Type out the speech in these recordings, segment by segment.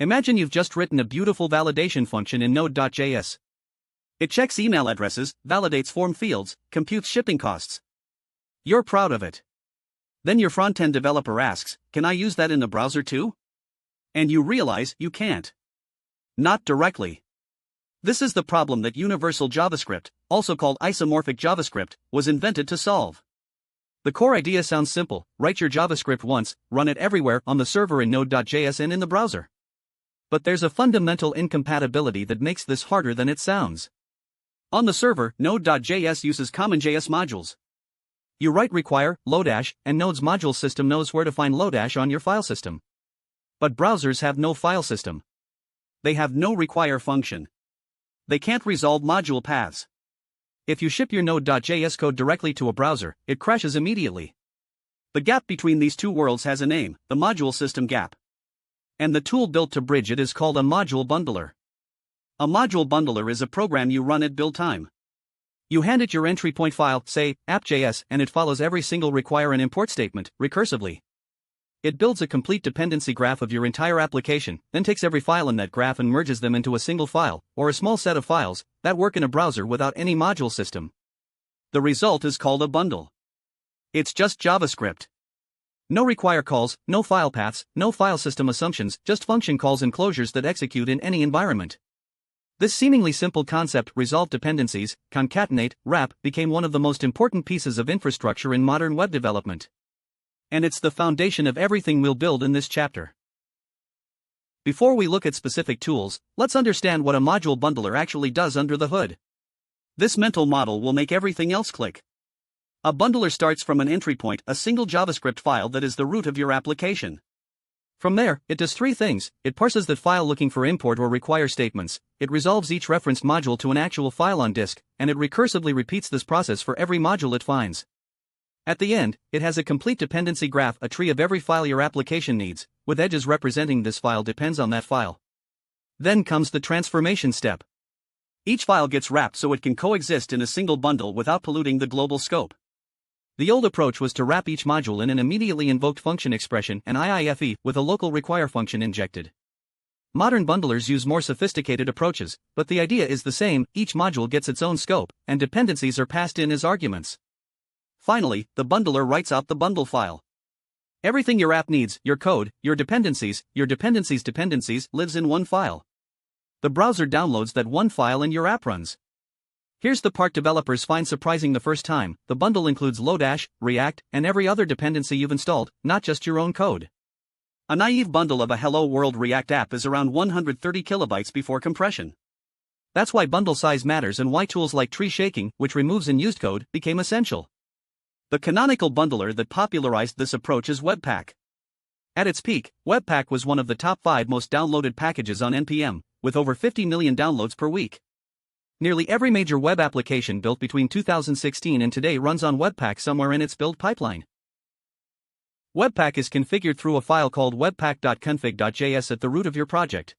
Imagine you've just written a beautiful validation function in Node.js. It checks email addresses, validates form fields, computes shipping costs. You're proud of it. Then your front-end developer asks, "Can I use that in the browser too?" And you realize you can't. Not directly. This is the problem that universal JavaScript, also called isomorphic JavaScript, was invented to solve. The core idea sounds simple: write your JavaScript once, run it everywhere on the server in Node.js and in the browser. But there's a fundamental incompatibility that makes this harder than it sounds. On the server, Node.js uses common JS modules. You write require, Lodash, and Node's module system knows where to find Lodash on your file system. But browsers have no file system. They have no require function. They can't resolve module paths. If you ship your Node.js code directly to a browser, it crashes immediately. The gap between these two worlds has a name, the module system gap. And the tool built to bridge it is called a module bundler. A module bundler is a program you run at build time. You hand it your entry point file, say, app.js, and it follows every single require and import statement, recursively. It builds a complete dependency graph of your entire application, then takes every file in that graph and merges them into a single file, or a small set of files, that work in a browser without any module system. The result is called a bundle. It's just JavaScript. No require calls, no file paths, no file system assumptions, just function calls and closures that execute in any environment. This seemingly simple concept, resolve dependencies, concatenate, wrap, became one of the most important pieces of infrastructure in modern web development. And it's the foundation of everything we'll build in this chapter. Before we look at specific tools, let's understand what a module bundler actually does under the hood. This mental model will make everything else click. A bundler starts from an entry point, a single JavaScript file that is the root of your application. From there, it does three things: it parses that file looking for import or require statements, it resolves each referenced module to an actual file on disk, and it recursively repeats this process for every module it finds. At the end, it has a complete dependency graph, a tree of every file your application needs, with edges representing this file depends on that file. Then comes the transformation step. Each file gets wrapped so it can coexist in a single bundle without polluting the global scope. The old approach was to wrap each module in an immediately invoked function expression, an IIFE, with a local require function injected. Modern bundlers use more sophisticated approaches, but the idea is the same: each module gets its own scope, and dependencies are passed in as arguments. Finally, the bundler writes out the bundle file. Everything your app needs, your code, your dependencies dependencies, lives in one file. The browser downloads that one file and your app runs. Here's the part developers find surprising the first time: the bundle includes Lodash, React, and every other dependency you've installed, not just your own code. A naive bundle of a Hello World React app is around 130 kilobytes before compression. That's why bundle size matters and why tools like tree shaking, which removes unused code, became essential. The canonical bundler that popularized this approach is Webpack. At its peak, Webpack was one of the top 5 most downloaded packages on NPM, with over 50 million downloads per week. Nearly every major web application built between 2016 and today runs on Webpack somewhere in its build pipeline. Webpack is configured through a file called webpack.config.js at the root of your project.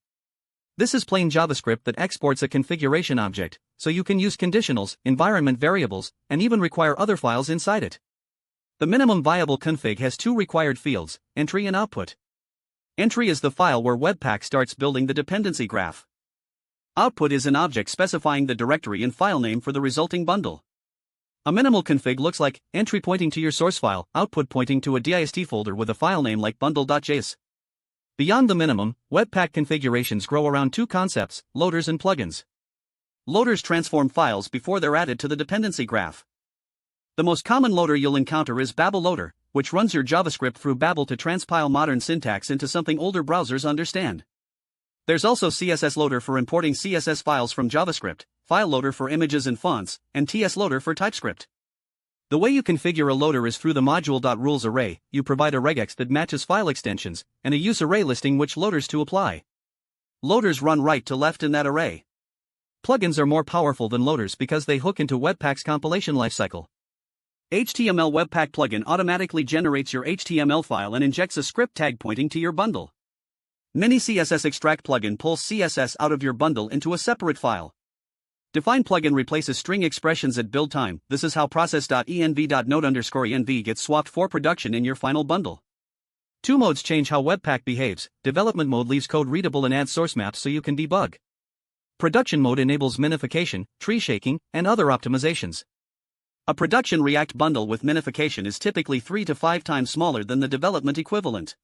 This is plain JavaScript that exports a configuration object, so you can use conditionals, environment variables, and even require other files inside it. The minimum viable config has 2 required fields, entry and output. Entry is the file where Webpack starts building the dependency graph. Output is an object specifying the directory and file name for the resulting bundle. A minimal config looks like entry pointing to your source file, output pointing to a dist folder with a file name like bundle.js. Beyond the minimum, Webpack configurations grow around 2 concepts: loaders and plugins. Loaders transform files before they're added to the dependency graph. The most common loader you'll encounter is Babel Loader, which runs your JavaScript through Babel to transpile modern syntax into something older browsers understand. There's also CSS Loader for importing CSS files from JavaScript, File Loader for images and fonts, and TS Loader for TypeScript. The way you configure a loader is through the module.rules array. You provide a regex that matches file extensions, and a use array listing which loaders to apply. Loaders run right to left in that array. Plugins are more powerful than loaders because they hook into Webpack's compilation lifecycle. HTML Webpack plugin automatically generates your HTML file and injects a script tag pointing to your bundle. Mini CSS Extract plugin pulls CSS out of your bundle into a separate file. Define plugin replaces string expressions at build time. This is how process.env.node_env gets swapped for production in your final bundle. Two modes change how webpack behaves. Development mode leaves code readable and adds source maps so you can debug. Production mode enables minification, tree shaking, and other optimizations. A production React bundle with minification is typically 3 to 5 times smaller than the development equivalent.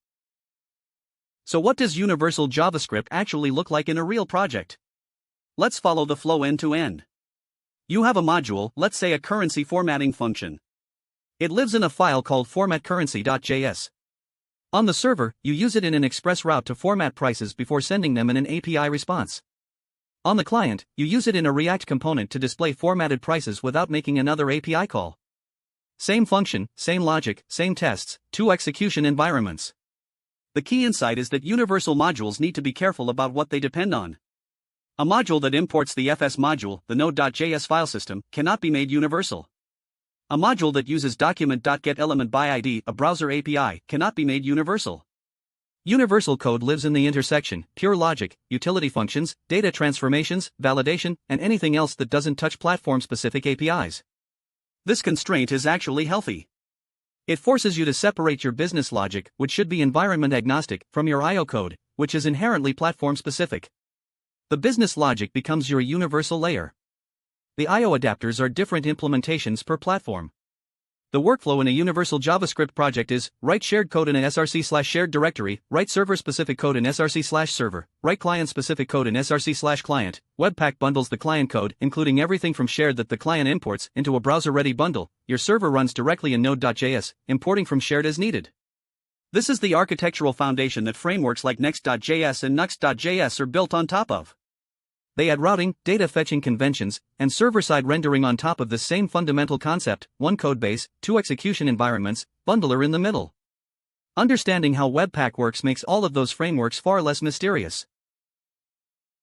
So what does universal JavaScript actually look like in a real project? Let's follow the flow end to end. You have a module, let's say a currency formatting function. It lives in a file called formatcurrency.js. On the server, you use it in an express route to format prices before sending them in an API response. On the client, you use it in a React component to display formatted prices without making another API call. Same function, same logic, same tests, 2 execution environments. The key insight is that universal modules need to be careful about what they depend on. A module that imports the FS module, the Node.js file system, cannot be made universal. A module that uses document.getElementById, a browser API, cannot be made universal. Universal code lives in the intersection, pure logic, utility functions, data transformations, validation, and anything else that doesn't touch platform-specific APIs. This constraint is actually healthy. It forces you to separate your business logic, which should be environment agnostic, from your I/O code, which is inherently platform-specific. The business logic becomes your universal layer. The I/O adapters are different implementations per platform. The workflow in a universal JavaScript project is: write shared code in a src/shared directory, write server-specific code in src/server, write client-specific code in src/client. Webpack bundles the client code, including everything from shared that the client imports, into a browser-ready bundle. Your server runs directly in Node.js, importing from shared as needed. This is the architectural foundation that frameworks like Next.js and Nuxt.js are built on top of. They add routing, data fetching conventions, and server-side rendering on top of the same fundamental concept: 1 codebase, 2 execution environments, bundler in the middle. Understanding how Webpack works makes all of those frameworks far less mysterious.